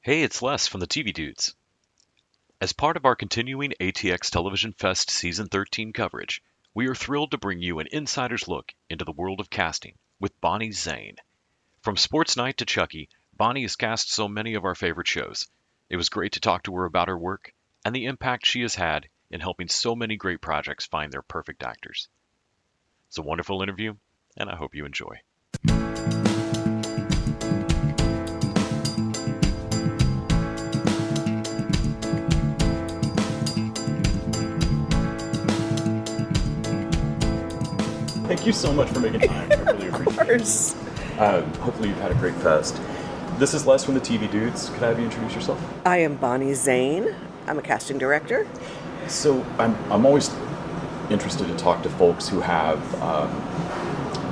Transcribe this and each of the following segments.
Hey, it's Les from the TV Dudes. As part of our continuing ATX Television Fest Season 13 coverage, we are thrilled to bring you an insider's look into the world of casting with Bonnie Zane. From Sports Night to Chucky, Bonnie has cast so many of our favorite shows. It was great to talk to her about her work and the impact she has had in helping so many great projects find their perfect actors. It's a wonderful interview, and I hope you enjoy. Thank you so much for making time. I really appreciate it. Hopefully you've had a great fest. This is Les from the TV Dudes. Could I have you introduce yourself? I am Bonnie Zane. I'm a casting director. So I'm always interested to talk to folks who have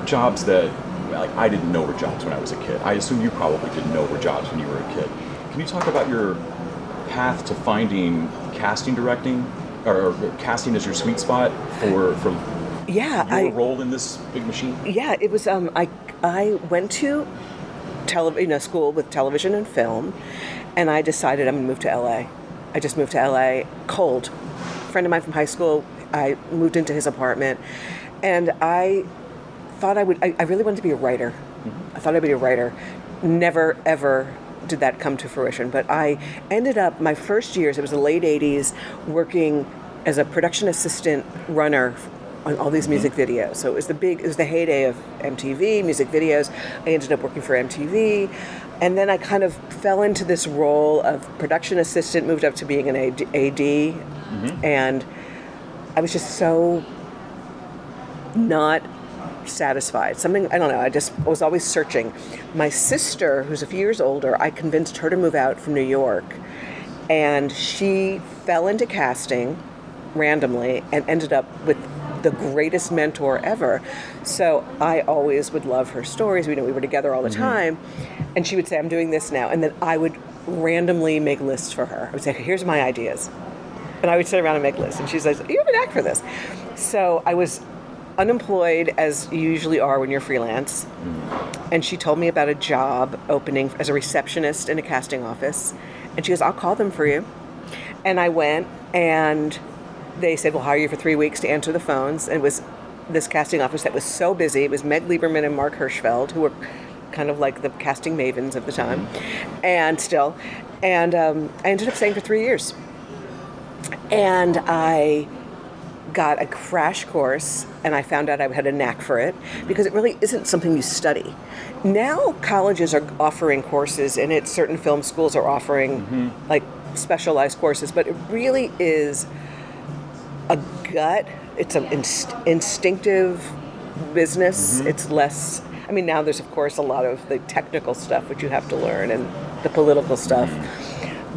jobs that, like, I didn't know were jobs when I was a kid. I assume you probably didn't know were jobs when you were a kid. Can you talk about your path to finding casting directing, or casting as your sweet spot for your role in this big machine? Yeah, it was. I went to school with television and film, and I decided I'm going to move to LA. I just moved to LA cold. A friend of mine from high school, I moved into his apartment, and I thought I really wanted to be a writer. Mm-hmm. I thought I'd be a writer. Never, ever did that come to fruition. But I ended up, my first years, it was the late 80s, working as a production assistant runner on all these music videos. So it was the heyday of MTV, music videos. I ended up working for MTV. And then I kind of fell into this role of production assistant, moved up to being an AD. Mm-hmm. And I was just so not satisfied. Something, I don't know, I was always searching. My sister, who's a few years older, I convinced her to move out from New York. And she fell into casting randomly and ended up with the greatest mentor ever. So I always would love her stories. We were together all the time. And she would say, I'm doing this now. And then I would randomly make lists for her. I would say, here's my ideas. And I would sit around and make lists. And she says, you have an act for this. So I was unemployed, as you usually are when you're freelance. And she told me about a job opening as a receptionist in a casting office. And she goes, I'll call them for you. And I went, and they said, we'll hire you for 3 weeks to answer the phones. And it was this casting office that was so busy. It was Meg Lieberman and Mark Hirschfeld, who were kind of like the casting mavens of the time, and still. And I ended up staying for 3 years. And I got a crash course, and I found out I had a knack for it, because it really isn't something you study. Now colleges are offering courses, and certain film schools are offering like specialized courses, but it really is a gut. It's an instinctive business. It's less, I mean, now there's of course a lot of the technical stuff which you have to learn, and the political stuff.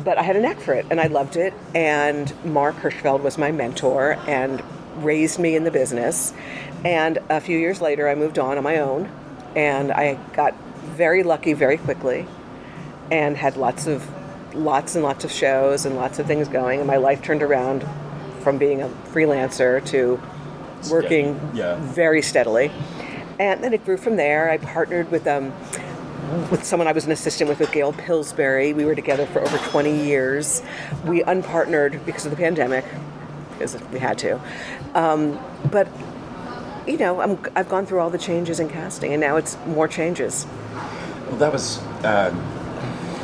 But I had a knack for it, and I loved it. And Mark Hirschfeld was my mentor and raised me in the business. And a few years later, I moved on my own, and I got very lucky very quickly, and had lots and lots of shows and lots of things going. And my life turned around from being a freelancer to working very steadily. And then it grew from there. I partnered with someone I was an assistant with Gail Pillsbury. We were together for over 20 years. We unpartnered because of the pandemic, because we had to. But, I've gone through all the changes in casting, and now it's more changes. Well, that was,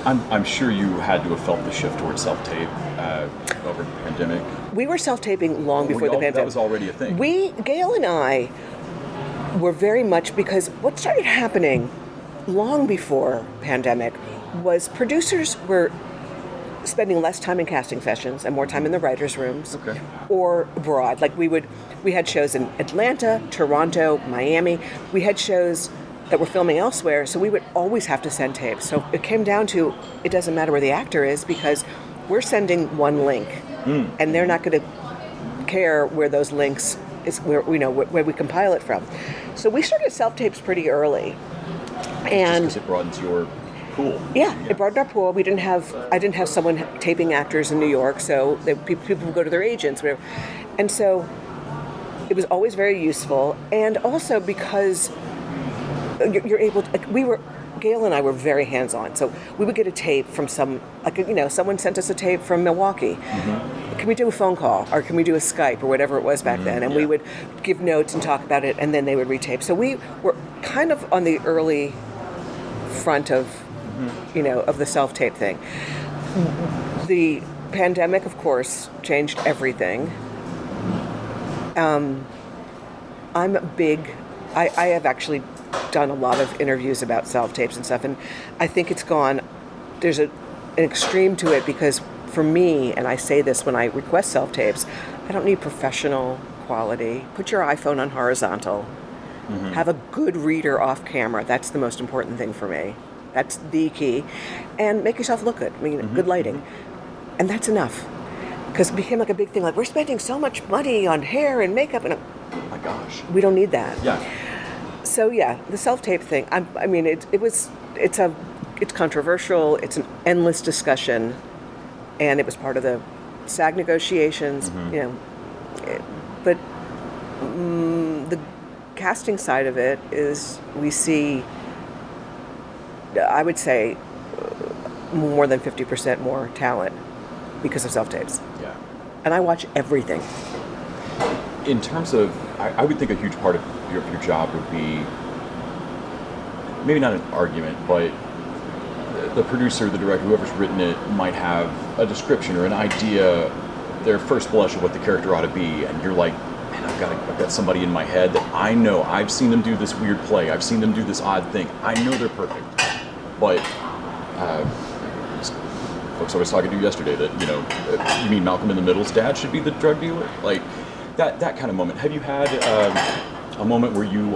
I'm sure you had to have felt the shift towards self-tape over the pandemic. We were self-taping long before the pandemic. That was already a thing. Gail and I were very much, because what started happening long before pandemic was producers were spending less time in casting sessions and more time in the writers' rooms or abroad. Like we had shows in Atlanta, Toronto, Miami. We had shows that were filming elsewhere, so we would always have to send tapes. So it came down to, it doesn't matter where the actor is, because we're sending one link, and they're not going to care where those links is, where we compile it from. So we started self-tapes pretty early. And just because it broadens your pool. Yeah, it broadened our pool. I didn't have someone taping actors in New York, so people would go to their agents, whatever. And so it was always very useful. And also because you're able to, Gail and I were very hands-on. So we would get a tape from someone sent us a tape from Milwaukee. Can we do a phone call, or can we do a Skype, or whatever it was back then? And we would give notes and talk about it, and then they would retape. So we were kind of on the early front of, of the self-tape thing. The pandemic, of course, changed everything. I'm a big... I have actually done a lot of interviews about self-tapes and stuff, and I think it's gone... There's an extreme to it, because for me, and I say this when I request self-tapes, I don't need professional quality. Put your iPhone on horizontal. Have a good reader off camera. That's the most important thing for me. That's the key. And make yourself look good. I mean, good lighting. And that's enough. Because it became like a big thing. Like, we're spending so much money on hair and makeup. And oh my gosh. We don't need that. Yeah. So, yeah, the self-tape thing. It's controversial. It's an endless discussion. And it was part of the SAG negotiations, But the casting side of it is, we see, I would say, more than 50% more talent because of self-tapes. Yeah. And I watch everything. In terms of, I would think a huge part of your job would be, maybe not an argument, but the producer, the director, whoever's written it might have a description or an idea, their first blush of what the character ought to be, and you're like, man, I've got somebody in my head that I know, I've seen them do this weird play, I've seen them do this odd thing, I know they're perfect. But folks I was talking to yesterday that, you mean Malcolm in the Middle's dad should be the drug dealer? Like, that kind of moment. Have you had a moment where you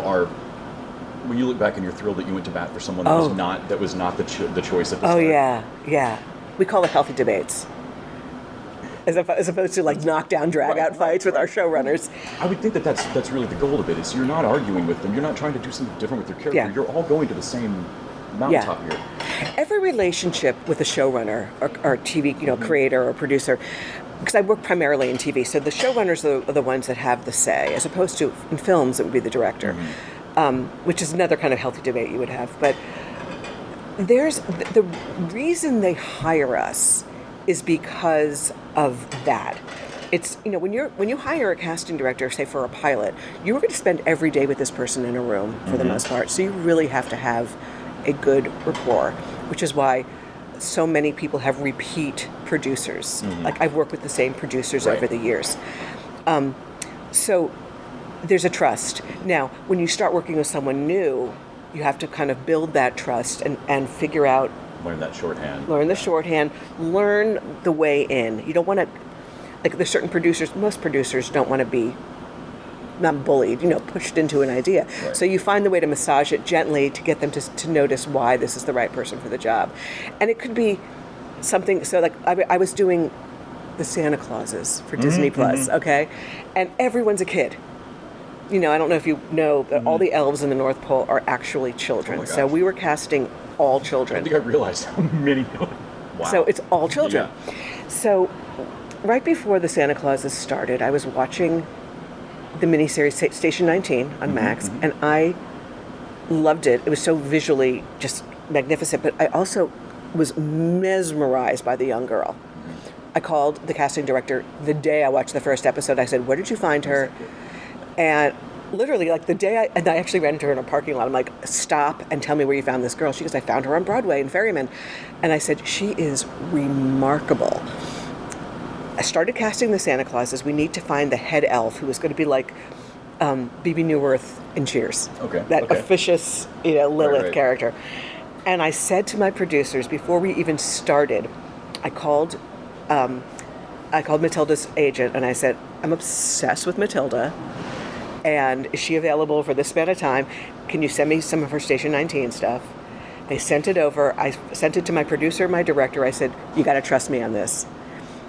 look back and you're thrilled that you went to bat for someone that was not the choice at the start? Yeah. We call it healthy debates, as opposed to like knockdown drag-out fights with our showrunners. I would think that's really the goal of it. Is you're not arguing with them. You're not trying to do something different with your character. Yeah. You're all going to the same mountaintop here. Every relationship with a showrunner or TV, creator or producer, because I work primarily in TV, so the showrunners are the ones that have the say, as opposed to in films it would be the director. Which is another kind of healthy debate you would have. But there's the reason they hire us is because of that. It's, when you hire a casting director, say for a pilot, you're going to spend every day with this person in a room for the most part. So you really have to have a good rapport, which is why so many people have repeat producers. Like, I've worked with the same producers over the years. So there's a trust. Now, when you start working with someone new, you have to kind of build that trust and figure out... Learn that shorthand. Learn the shorthand. Learn the way in. You don't want to... Like, there's certain producers, most producers don't want to be not bullied, pushed into an idea. Right. So you find the way to massage it gently to get them to notice why this is the right person for the job. And it could be something... So, like, I was doing the Santa Clauses for Disney Plus, okay? And everyone's a kid. I don't know if you know, but all the elves in the North Pole are actually children. So we were casting all children. I think I realized how many. Wow. So it's all children. Yeah. So right before the Santa Clauses started, I was watching the miniseries Station 19 on Max, and I loved it. It was so visually just magnificent, but I also was mesmerized by the young girl. I called the casting director the day I watched the first episode. I said, where did you find her? And literally, like, the day I actually ran into her in a parking lot. I'm like, stop and tell me where you found this girl. She goes, I found her on Broadway in Ferryman. And I said, she is remarkable. I started casting the Santa Clauses. We need to find the head elf, who is going to be like Bebe Neuwirth in Cheers. Okay. That officious, Lilith character. And I said to my producers, before we even started, I called Matilda's agent, and I said, I'm obsessed with Matilda. And is she available for this span of time? Can you send me some of her Station 19 stuff? They sent it over. I sent it to my producer, my director. I said, you got to trust me on this.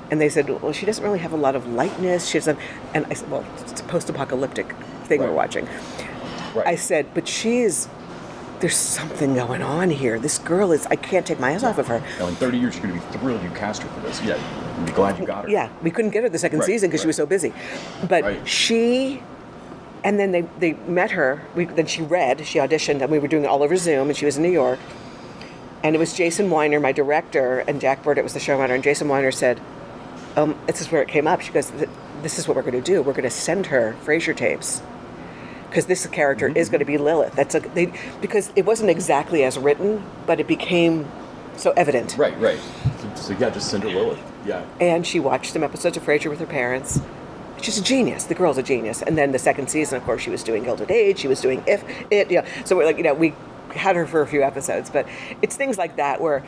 And they said, well, she doesn't really have a lot of lightness. She doesn't. And I said, well, it's a post-apocalyptic thing we're watching. Right. I said, but there's something going on here. This girl I can't take my eyes off of her. Now, in 30 years, you're going to be thrilled you cast her for this. Yeah, you'll be glad you got her. Yeah, we couldn't get her the second season because she was so busy. But she... And then they met her. Then she auditioned, and we were doing it all over Zoom, and she was in New York. And it was Jason Weiner, my director, and Jack Burdett was the showrunner. And Jason Weiner said, this is where it came up. She goes, this is what we're going to do. We're going to send her Frasier tapes. Because this character is going to be Lilith. Because it wasn't exactly as written, but it became so evident. Right. So yeah, just send her Lilith. Yeah. And she watched some episodes of Frasier with her parents. She's a genius. The girl's a genius. And then the second season, of course, she was doing Gilded Age. She was doing It. So we're like, we had her for a few episodes. But it's things like that where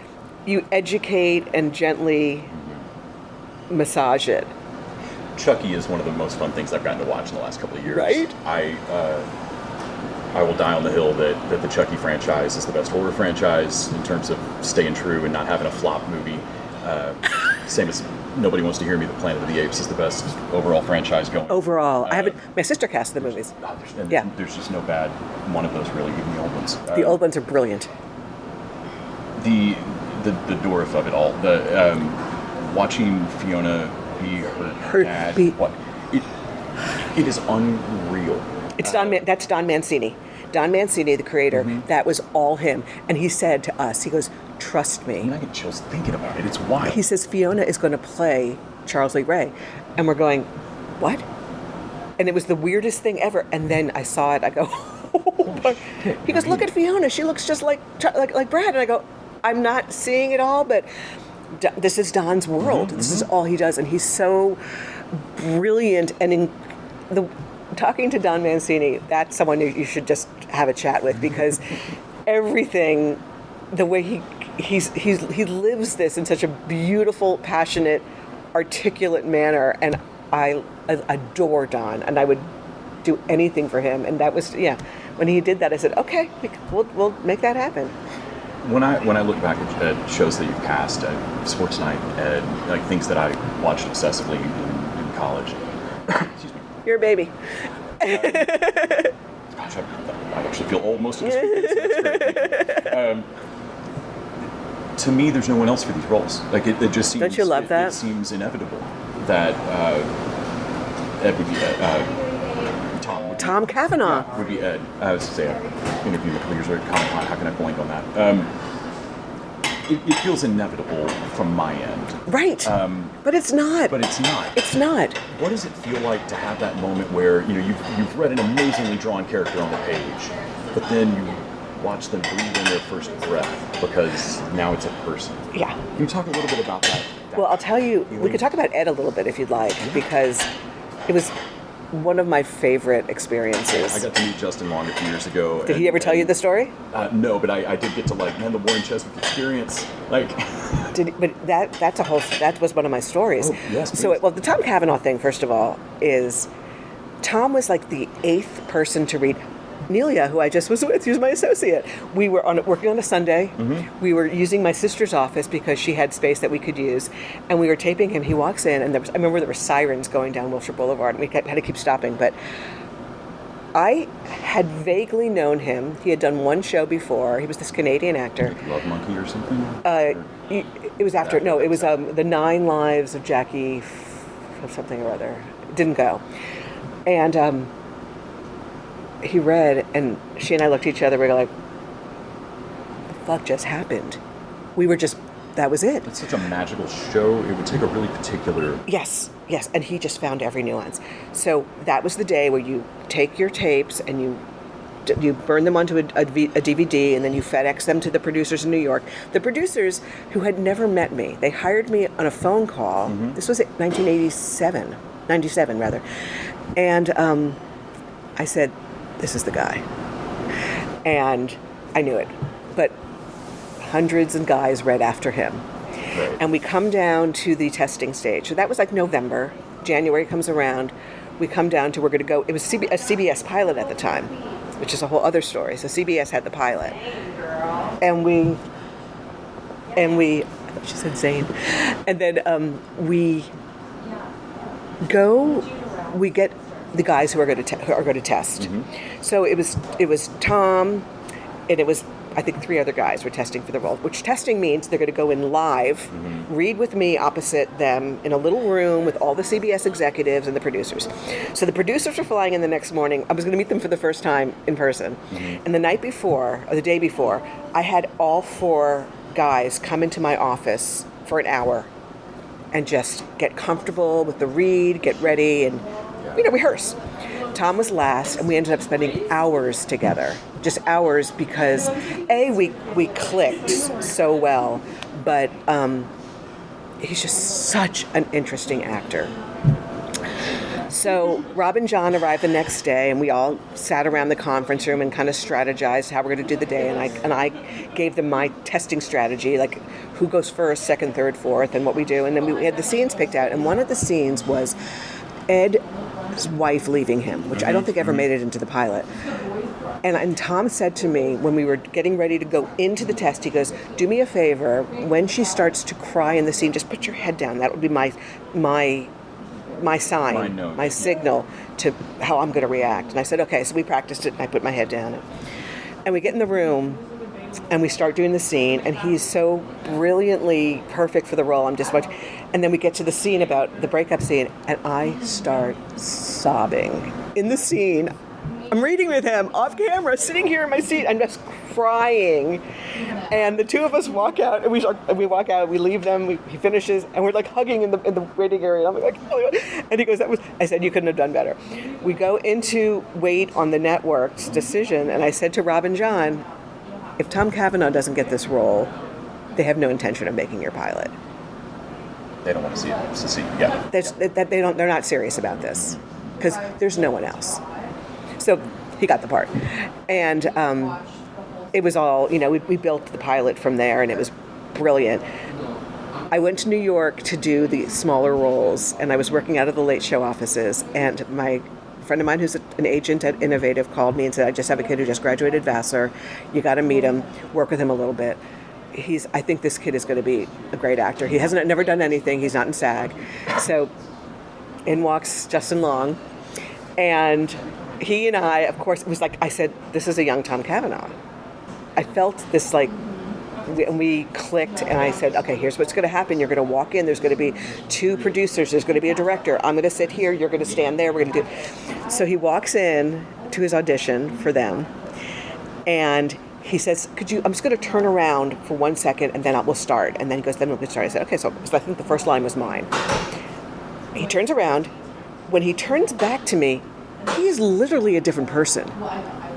you educate and gently massage it. Chucky is one of the most fun things I've gotten to watch in the last couple of years. Right? I will die on the hill that the Chucky franchise is the best horror franchise in terms of staying true and not having a flop movie. Same as Nobody Wants to Hear Me, The Planet of the Apes is the best overall franchise going. Overall. I haven't... My sister cast the movies. There's just no bad one of those, really, even the old ones. The old ones are brilliant. The Dorif of it all. Watching Fiona be her dad. It is unreal. It's that's Don Mancini. Don Mancini, the creator, that was all him. And he said to us, he goes, trust me. I mean, I get chills thinking about it. It's wild. He says, Fiona is going to play Charles Lee Ray. And we're going, what? And it was the weirdest thing ever. And then I saw it. I go, oh, he goes, look at Fiona. She looks just like Brad. And I go, I'm not seeing it all, but this is Don's world. This is all he does. And he's so brilliant. And talking to Don Mancini, that's someone you should just have a chat with, because everything, the way he lives this in such a beautiful, passionate, articulate manner, and I adore Don, and I would do anything for him. And that was, when he did that, I said, okay, we'll make that happen. When I look back at shows that you've cast at Sports Night, and like things that I watched obsessively in college. Excuse me. You're a baby. Gosh, I actually feel old most of this weekend, so that's great. To me, there's no one else for these roles. Like it just seems. Don't you love that? It seems inevitable that Ed would be Tom Cavanaugh would be Ed. I was to say, interviewing a couple years ago at Comic-Con. How can I blank on that? It feels inevitable from my end. Right. But it's not. It's not. What does it feel like to have that moment where you've read an amazingly drawn character on the page, but then you watch them breathe in their first breath because now it's a person? Yeah. Can you talk a little bit about that? Well, I'll tell you, we could talk about Ed a little bit if you'd like, because it was one of my favorite experiences. I got to meet Justin Long a few years ago. Did he ever tell you the story? No, but I did get to the Warren Cheswick experience. That was one of my stories. Oh, yes, so, please. the Tom Cavanaugh thing, first of all, is Tom was like the 8th person to read. Nelia, who I just was with, she was my associate. We were working on a Sunday. We were using my sister's office because she had space that we could use, and we were taping him. He walks in, and I remember there were sirens going down Wilshire Boulevard, and we had to keep stopping. But I had vaguely known him. He had done one show before. He was this Canadian actor. Like Love Monkey or something? It was after. No, it was The 9 Lives of Jackie, something or other. It didn't go, and. He read, and she and I looked at each other. We were like, "The fuck just happened?" We were just. That was it. It's such a magical show. It would take a really particular. Yes, and he just found every nuance. So that was the day where you take your tapes and you burn them onto a DVD, and then you FedEx them to the producers in New York. The producers who had never met me, they hired me on a phone call. This was 97 rather, and I said, this is the guy. And I knew it. But hundreds of guys read after him. Right. And we come down to the testing stage. So that was like November. January comes around. We come down to, we're going to go, it was a CBS pilot at the time, which is a whole other story. So CBS had the pilot. And we I thought she said Zane. And then we get the guys who are going to test. So it was Tom, and it was, I think, 3 other guys were testing for the role, which testing means they're going to go in live, read with me opposite them in a little room with all the CBS executives and the producers. So the producers were flying in the next morning. I was going to meet them for the first time in person. And the night before, or the day before, I had all 4 guys come into my office for an hour and just get comfortable with the read, get ready, and rehearse. Tom was last, and we ended up spending hours together, just hours, because we clicked so well, but he's just such an interesting actor. So Rob and John arrived the next day, and we all sat around the conference room and kind of strategized how we're going to do the day. And I gave them my testing strategy, like who goes first, second, third, fourth, and what we do. And then we had the scenes picked out. And one of the scenes was Ed's wife leaving him, which I don't think ever made it into the pilot. And Tom said to me when we were getting ready to go into the test, he goes, "Do me a favor, when she starts to cry in the scene, just put your head down. That would be my sign, my signal to how I'm going to react." And I said, okay. So we practiced it, and I put my head down. And we get in the room, and we start doing the scene, and he's so brilliantly perfect for the role. I'm just watching. And then we get to the scene about the breakup scene, and I start sobbing in the scene. I'm reading with him off camera, sitting here in my seat. I'm just crying. And the two of us walk out, and we walk out, we leave them, he finishes, and we're like hugging in the waiting area. And I'm like, oh. And he goes, I said, you couldn't have done better. We go into wait on the network's decision, and I said to Rob and John, if Tom Cavanaugh doesn't get this role, they have no intention of making your pilot. They don't want to see it. It's to see, yeah. They're not serious about this, because there's no one else. So he got the part. And it was all, we built the pilot from there, and it was brilliant. I went to New York to do the smaller roles, and I was working out of the Late Show offices, and my friend of mine who's an agent at Innovative called me and said, I just have a kid who just graduated Vassar. You got to meet him, work with him a little bit. I think this kid is going to be a great actor. He hasn't never done anything. He's not in SAG. So in walks Justin Long, and he and I, of course, it was like, I said, this is a young Tom Cavanaugh. I felt this we clicked, and I said, okay, here's what's going to happen. You're going to walk in. There's going to be two producers. There's going to be a director. I'm going to sit here. You're going to stand there. We're going to do. So he walks in to his audition for them, and he says, I'm just going to turn around for 1 second, and then we'll start. And then he goes, then we'll start. I said, okay, so I think the first line was mine. He turns around. When he turns back to me, he is literally a different person.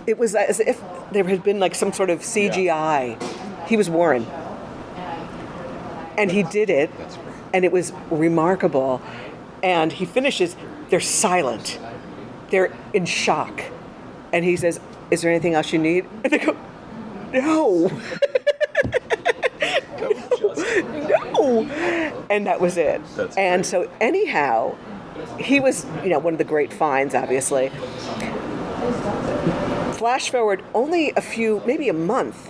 It was as if there had been like some sort of CGI. Yeah. He was Warren. And he did it, and it was remarkable. And he finishes, they're silent. They're in shock. And he says, is there anything else you need? And they go, no. No. And that was it. That's and great. So anyhow, he was, one of the great finds, obviously. Flash forward only maybe a month.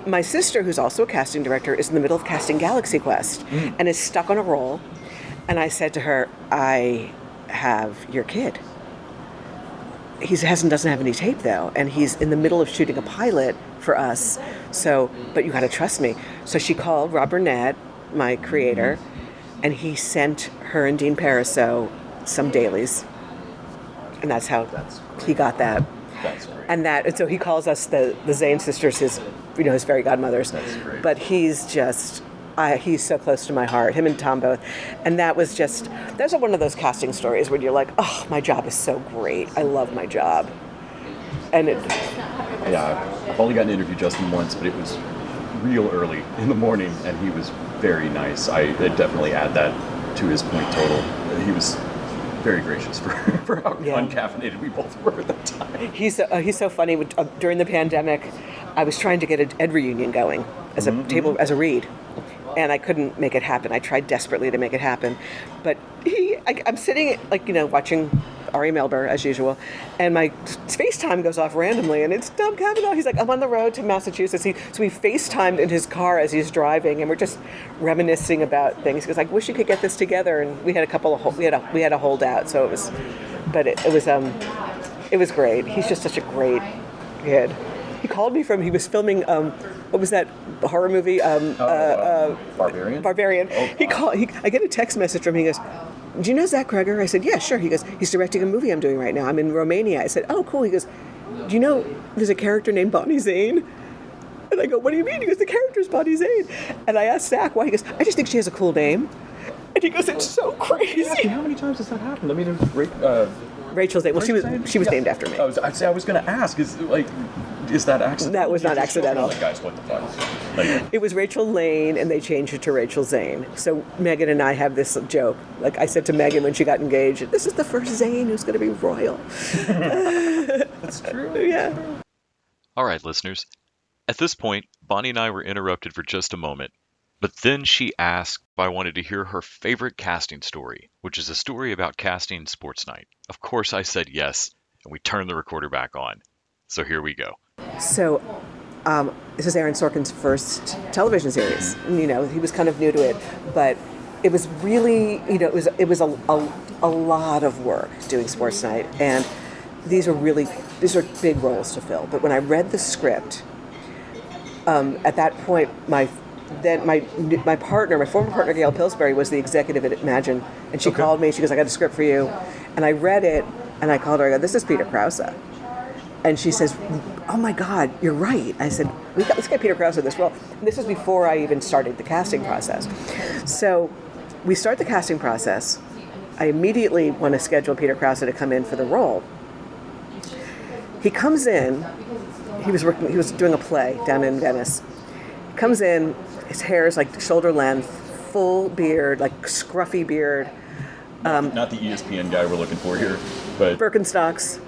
My sister, who's also a casting director, is in the middle of casting Galaxy Quest and is stuck on a role. And I said to her, I have your kid. He doesn't have any tape, though, and he's in the middle of shooting a pilot for us. So, but you got to trust me. So she called Rob Burnett, my creator, and he sent her and Dean Pariseau some dailies, and that's how he got that. That's great. And so he calls us the Zane sisters, his fairy godmothers. That's great. But he's just, he's so close to my heart. Him and Tom both, and those are one of those casting stories where you're like, oh, my job is so great. I love my job, and it. Yeah, I've only gotten to interview Justin once, but it was real early in the morning, and he was very nice. I definitely add that to his point total. He was very gracious for how uncaffeinated we both were at that time. He's so funny. During the pandemic, I was trying to get an Ed reunion going as a read, and I couldn't make it happen. I tried desperately to make it happen, but I'm sitting watching Ari Melber as usual, and my FaceTime goes off randomly, and it's Tom Cavanaugh. He's like, I'm on the road to Massachusetts. So we FaceTimed in his car as he's driving, and we're just reminiscing about things. He goes, I wish you could get this together, and we had we had a holdout, so it was great. He's just such a great kid. He called me he was filming, what was that horror movie? Barbarian? Barbarian. Oh, I get a text message from him. He goes, do you know Zach Kreger? I said, yeah, sure. He goes, he's directing a movie I'm doing right now. I'm in Romania. I said, oh, cool. He goes, do you know there's a character named Bonnie Zane? And I go, what do you mean? He goes, the character's Bonnie Zane. And I asked Zach why. He goes, I just think she has a cool name. And he goes, it's so crazy. How many times has that happened? I mean, it was Rachel Zane. Well, she was named after me. I was going to ask, is that accidental? That was not accidental. Like, guys, what the fuck? It was Rachel Lane, and they changed it to Rachel Zane. So Megan and I have this joke. Like I said to Megan when she got engaged, this is the first Zane who's going to be royal. That's true. Yeah. All right, listeners. At this point, Bonnie and I were interrupted for just a moment. But then she asked if I wanted to hear her favorite casting story, which is a story about casting Sports Night. Of course, I said yes, and we turned the recorder back on. So here we go. So, this is Aaron Sorkin's first television series. You know, he was kind of new to it, but it was really, you know, it was a lot of work doing Sports Night, and these are big roles to fill. But when I read the script, at that point, my partner, my former partner, Gail Pillsbury, was the executive at Imagine, and she called me. She goes, I got a script for you. And I read it, and I called her. I go, this is Peter Krause. And she says, oh my God, you're right. I said, let's get Peter Krause in this role. And this was before I even started the casting process. So we start the casting process. I immediately want to schedule Peter Krause to come in for the role. He comes in. He was doing a play down in Venice. Comes in. His hair is like shoulder length, full beard, like scruffy beard. Not the ESPN guy we're looking for here, but Birkenstocks,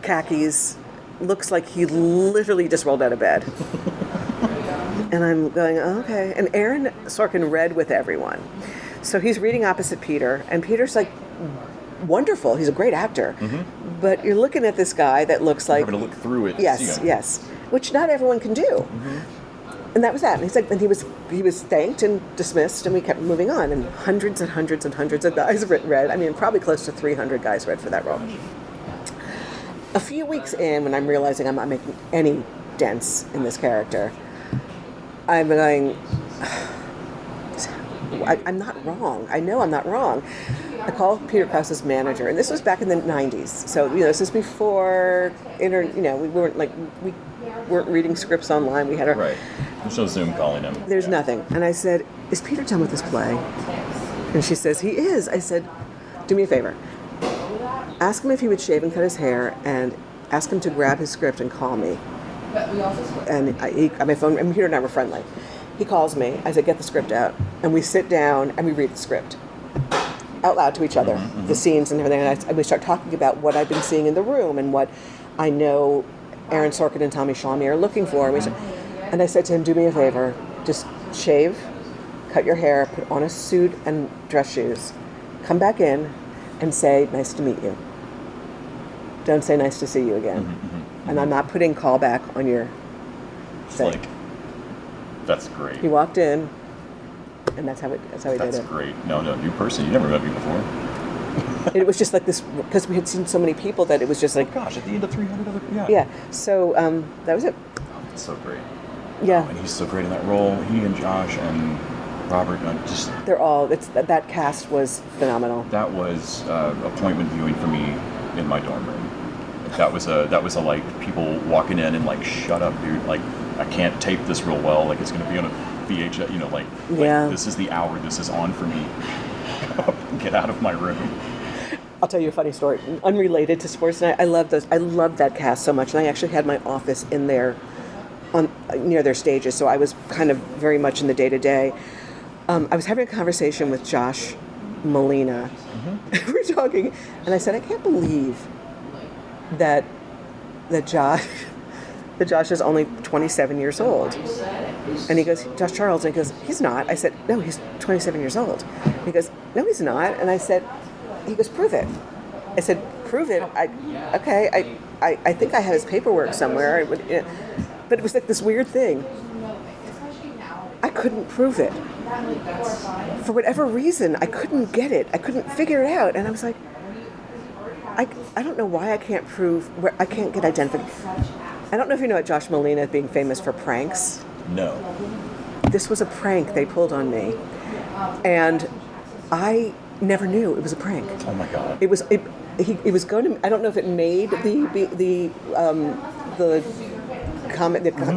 khakis. Looks like he literally just rolled out of bed. And I'm going, oh, okay. And Aaron Sorkin read with everyone. So he's reading opposite Peter, and Peter's like wonderful. He's a great actor. Mm-hmm. But you're looking at this guy that looks like... Having to look through it. Yes. Which not everyone can do. Mm-hmm. And that was that. And he's like, and he was thanked and dismissed, and we kept moving on. And hundreds and hundreds and hundreds of guys read. I mean, probably close to 300 guys read for that role. A few weeks in, when I'm realizing I'm not making any dents in this character, I'm going, I'm not wrong. I know I'm not wrong. I called Peter Krause's manager, and this was back in the 90s. So, you know, this is before, we weren't reading scripts online. We had our... Right. There's no Zoom calling him. There's nothing. And I said, is Peter done with this play? And she says, he is. I said, do me a favor. Ask him if he would shave and cut his hair, and ask him to grab his script and call me. And he got my phone, and Peter and I were friendly. He calls me. I said, get the script out. And we sit down, and we read the script out loud to each other, mm-hmm. the scenes and everything. And we start talking about what I've been seeing in the room and what I know Aaron Sorkin and Tommy Shalmy are looking for. And I said to him, do me a favor, just shave, cut your hair, put on a suit and dress shoes, come back in and say, nice to meet you. Don't say nice to see you again. Mm-hmm, mm-hmm. And I'm not putting callback on your thing. That's great. He walked in, and that's how he did it. That's great. No, new person. You never met me before. It was just like this, because we had seen so many people that it was just like... Oh gosh, at the end of 300 other... Yeah. Yeah. So, that was it. Oh, that's so great. Yeah. Oh, and he's so great in that role. He and Josh and Robert, just... They're all... That cast was phenomenal. That was appointment viewing for me in my dorm room. That was a like, people walking in and like, shut up, dude. Like, I can't tape this real well. Like, it's going to be on a VHS, like this is the hour this is on for me. Get out of my room. I'll tell you a funny story, unrelated to Sports Night. I love that cast so much, and I actually had my office in there, near their stages. So I was kind of very much in the day to day. I was having a conversation with Josh Molina. Mm-hmm. We're talking, and I said, I can't believe that Josh is only 27 years old. And he goes, Josh Charles, and he goes, he's not. I said, no, he's 27 years old. He goes, no, he's not. And I said, he goes, prove it. I said, prove it. I think I have his paperwork somewhere. But it was like this weird thing. I couldn't prove it. For whatever reason, I couldn't get it. I couldn't figure it out. And I was like, I don't know why I can't prove, where I can't get identification. I don't know if you know what Josh Molina being famous for pranks. No. This was a prank they pulled on me, and I never knew it was a prank. Oh my God! It was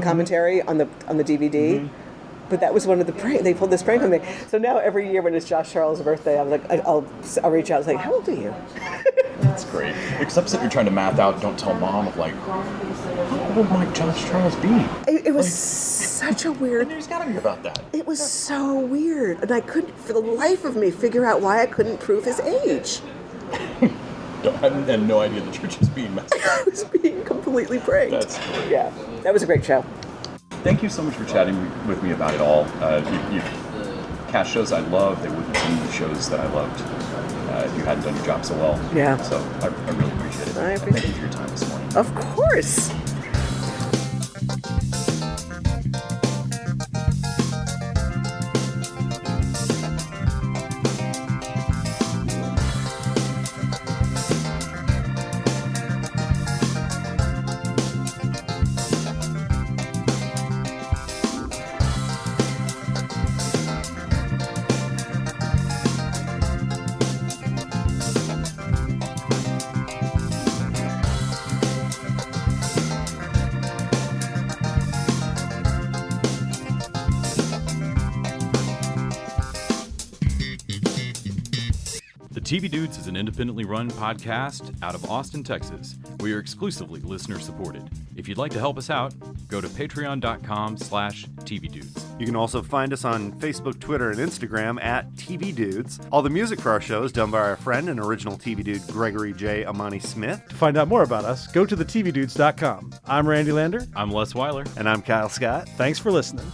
commentary on the DVD. But that was one of the prank. They pulled this prank on me. So now every year when it's Josh Charles' birthday, I'm like, I'll reach out. I was like, how old are you? That's great. Except that you're trying to math out, don't tell mom, of like, how old might Josh Charles be? It was such a weird. There's got to be about that. It was so weird, and I couldn't, for the life of me, figure out why I couldn't prove his age. I had no idea the church was being messed I was being completely pranked. That's great. Yeah, that was a great show. Thank you so much for chatting with me about it all. You cast shows I love. They wouldn't have been the shows that I loved if you hadn't done your job so well. Yeah. So I really appreciate it. I appreciate Thank you for your time this morning. Of course. TV Dudes is an independently run podcast out of Austin, Texas. We are exclusively listener supported. If you'd like to help us out, go to patreon.com/TVDudes. You can also find us on Facebook, Twitter, and Instagram at TV Dudes. All the music for our show is done by our friend and original TV Dude, Gregory J. Amani Smith. To find out more about us, go to thetvdudes.com. I'm Randy Lander. I'm Les Weiler. And I'm Kyle Scott. Thanks for listening.